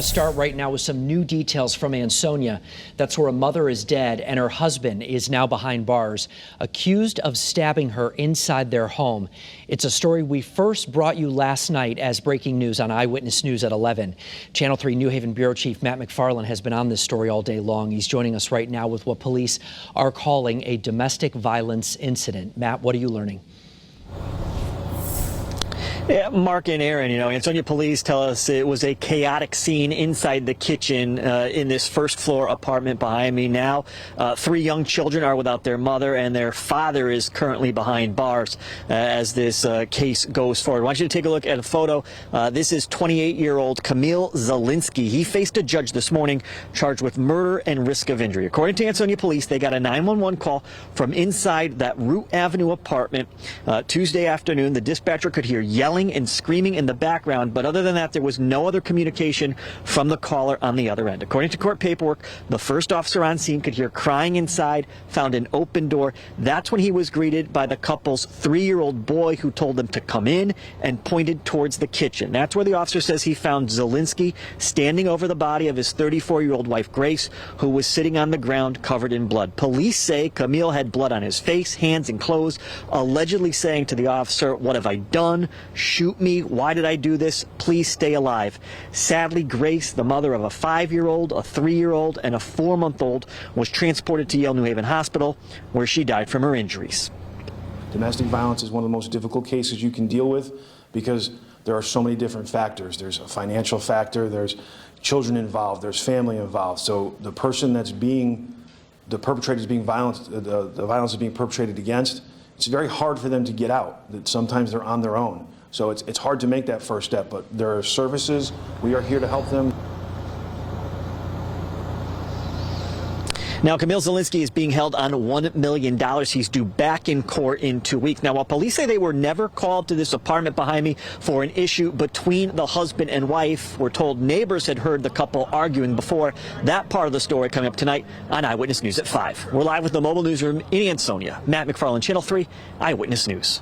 Start right now with some new details from Ansonia. That's where a mother is dead and her husband is now behind bars, accused of stabbing her inside their home. It's a story we first brought you last night as breaking news on Eyewitness News at 11. Channel 3 New Haven Bureau Chief Matt McFarland has been on this story all day long. He's joining us right now with what police are calling a domestic violence incident. Matt, what are you learning? Yeah, Mark and Aaron, Ansonia police tell us it was a chaotic scene inside the kitchen in this first floor apartment behind me. Now, 3 young children are without their mother, and their father is currently behind bars as this case goes forward. I want you to take a look at a photo. This is 28-year-old Kamil Zielinski. He faced a judge this morning charged with murder and risk of injury. According to Ansonia police, they got a 911 call from inside that Root Avenue apartment Tuesday afternoon. The dispatcher could hear yelling and screaming in the background, but other than that, there was no other communication from the caller on the other end. According to court paperwork, the first officer on scene could hear crying inside, found an open door. That's when he was greeted by the couple's 3-year-old boy, who told them to come in and pointed towards the kitchen. That's where the officer says he found Zielinski standing over the body of his 34-year-old wife, Grace, who was sitting on the ground covered in blood. Police say Kamil had blood on his face, hands, and clothes, allegedly saying to the officer, "What have I done? Shoot me. Why did I do this? Please stay alive." Sadly, Grace, the mother of a 5-year-old, a 3-year-old, and a 4-month-old, was transported to Yale New Haven Hospital, where she died from her injuries. Domestic violence is one of the most difficult cases you can deal with because there are so many different factors. There's a financial factor, there's children involved, there's family involved. So the person the perpetrator is being violent, the violence is being perpetrated against, it's very hard for them to get out. That sometimes they're on their own. So it's hard to make that first step, but there are services. We are here to help them. Now, Kamil Zielinski is being held on $1 million. He's due back in court in 2 weeks. Now, while police say they were never called to this apartment behind me for an issue between the husband and wife, we're told neighbors had heard the couple arguing before. That part of the story coming up tonight on Eyewitness News at 5. We're live with the mobile newsroom in Ansonia. Matt McFarland, Channel 3 Eyewitness News.